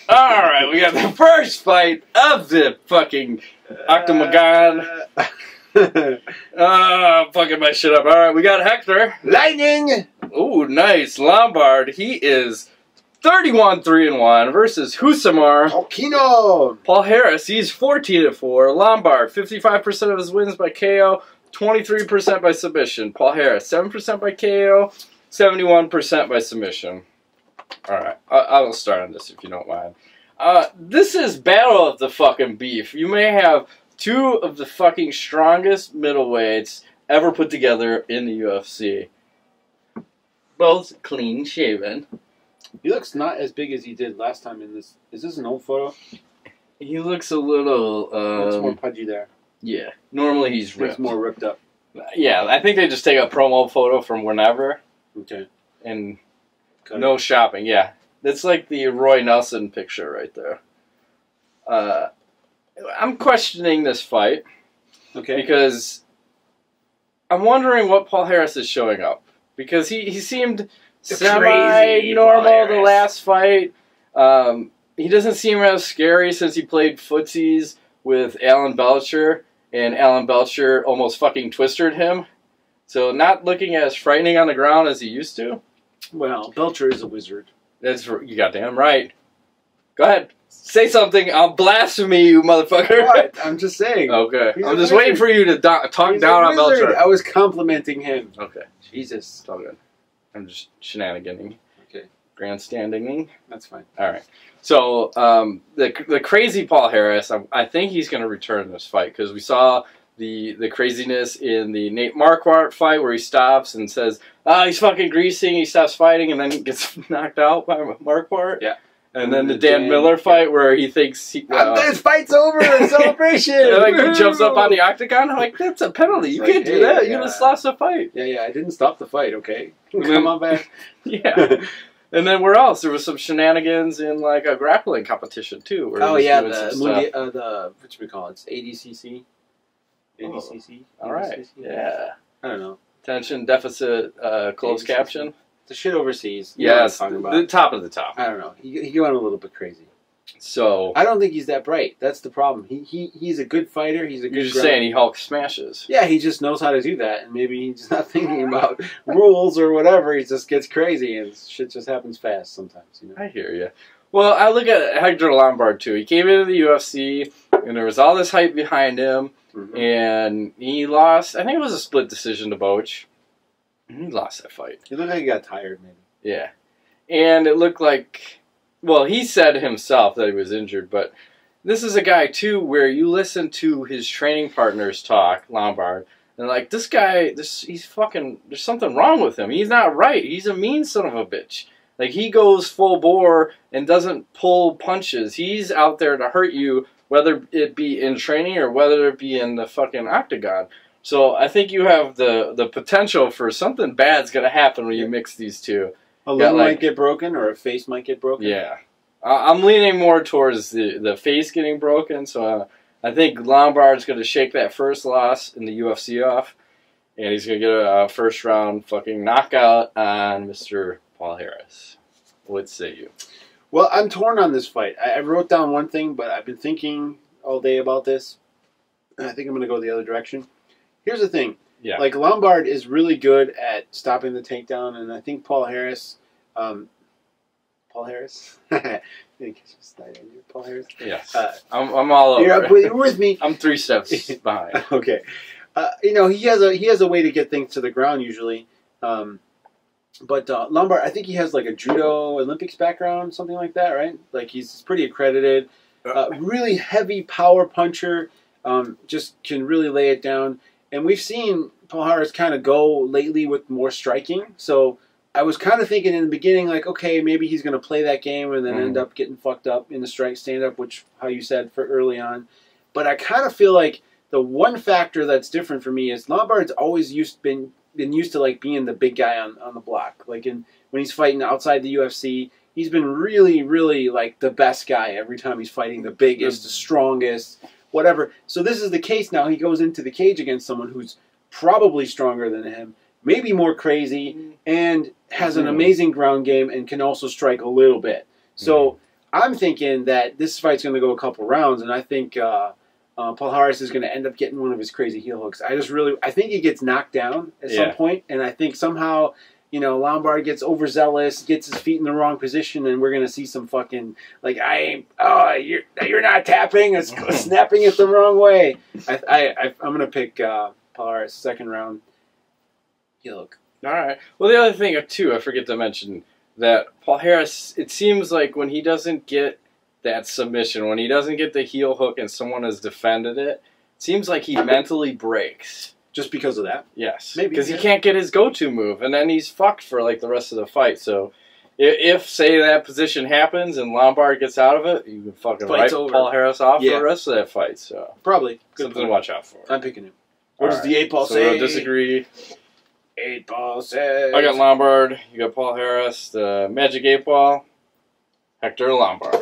Alright, we got the first fight of the fucking Octagon. Fucking my shit up. Alright, we got Hector. Lightning! Ooh, nice. Lombard, he is 31-3-1 versus Rousimar Palhares, he's 14-4. Lombard, 55% of his wins by KO, 23% by submission. Palhares, 7% by KO, 71% by submission. Alright, I will start on this if you don't mind. This is Battle of the fucking Beef. You may have two of the fucking strongest middleweights ever put together in the UFC. Both clean shaven. He looks not as big as he did last time in this. Is this an old photo? He looks a little... looks more pudgy there. Yeah. Normally he's ripped. He's more ripped up. Yeah, I think they just take a promo photo from whenever. Okay. And no shopping, yeah. That's like the Roy Nelson picture right there. I'm questioning this fight. Okay. Because I'm wondering what Palhares is showing up. Because he seemed semi-normal the last fight. He doesn't seem as scary since he played footsies with Alan Belcher. And Alan Belcher almost fucking twisted him. So not looking as frightening on the ground as he used to. Well, Belcher is a wizard. That's you goddamn right. Go ahead. Say something. I'll blaspheme you, motherfucker. What? I'm just saying. Okay. I'm just waiting for you to talk down on Belcher. I was complimenting him. Okay. Jesus. It's all good. I'm just shenaniganing. Okay. Grandstanding. That's fine. All right. So, the crazy Palhares, I think he's going to return this fight because we saw the craziness in the Nate Marquardt fight where he stops and says, he's fucking greasing, he stops fighting, and then he gets knocked out by Marquardt. Yeah. And then the Dan Miller fight where he thinks this fight's over, celebration. And like he jumps up on the octagon. I'm like, that's a penalty. You can't do that. You just lost the fight. Yeah, I didn't stop the fight. Okay, come on back. Yeah. And then where else? There was some shenanigans in like a grappling competition too. Oh yeah, the what we call it? It's ADCC. ADCC. All right. Yeah. I don't know. Attention deficit closed ADCC. caption. The shit overseas. Yes, the top of the top. I don't know. He went a little bit crazy. So I don't think he's that bright. That's the problem. He's a good fighter. He's a good. You're just saying he Hulk smashes. Yeah, he just knows how to do that, and maybe he's not thinking about rules or whatever. He just gets crazy, and shit just happens fast sometimes. You know. I hear you. Well, I look at Hector Lombard too. He came into the UFC, and there was all this hype behind him, and he lost. I think it was a split decision to Boch. He lost that fight. He looked like he got tired, maybe. Yeah. And it looked like, well, he said himself that he was injured, but this is a guy, too, where you listen to his training partners talk, Lombard, and like, this guy, he's fucking, there's something wrong with him. He's not right. He's a mean son of a bitch. Like, he goes full bore and doesn't pull punches. He's out there to hurt you, whether it be in training or whether it be in the fucking octagon. So I think you have the potential for something bad's going to happen when you mix these two. A leg might get broken or a face might get broken. Yeah. I'm leaning more towards the face getting broken. So I think Lombard's going to shake that first loss in the UFC off. And he's going to get a first round fucking knockout on Mr. Palhares. What say you? Well, I'm torn on this fight. I wrote down one thing, but I've been thinking all day about this. And I think I'm going to go the other direction. Here's the thing. Yeah. Like, Lombard is really good at stopping the takedown, and I think Palhares... Palhares? Palhares? Yes. I'm all over. You're with me. I'm 3 steps behind. Okay. You know, he has a way to get things to the ground, usually. But Lombard, I think he has, like, a judo Olympics background, something like that, right? Like, he's pretty accredited. Really heavy power puncher. Just can really lay it down. And we've seen Palhares kind of go lately with more striking. So I was kind of thinking in the beginning, like, okay, maybe he's going to play that game and then end up getting fucked up in the strike stand-up, which, how you said, for early on. But I kind of feel like the one factor that's different for me is Lombard's always been used to, like, being the big guy on the block. Like, when he's fighting outside the UFC, he's been really, really, like, the best guy every time he's fighting, the biggest, the strongest, whatever. So this is the case now. He goes into the cage against someone who's probably stronger than him, maybe more crazy, and has an amazing ground game and can also strike a little bit. So I'm thinking that this fight's going to go a couple rounds, and I think Palhares is going to end up getting one of his crazy heel hooks. I think he gets knocked down at some point, and I think somehow, you know, Lombard gets overzealous, gets his feet in the wrong position, and we're going to see some fucking, like, you're not tapping, it's snapping it the wrong way. I'm going to pick Palhares second round heel hook. All right. Well, the other thing, too, I forget to mention, that Palhares, it seems like when he doesn't get that submission, when he doesn't get the heel hook and someone has defended it, it seems like he mentally breaks. Just because of that? Yes. Maybe. Because he can't get his go-to move, and then he's fucked for, like, the rest of the fight. So, if say, that position happens and Lombard gets out of it, you can fucking write Palhares off for the rest of that fight. So probably. Something to watch out for. I'm picking him. What does the 8-ball say? So we'll disagree. 8-ball says. I got Lombard. You got Palhares. The Magic 8-ball. Hector Lombard.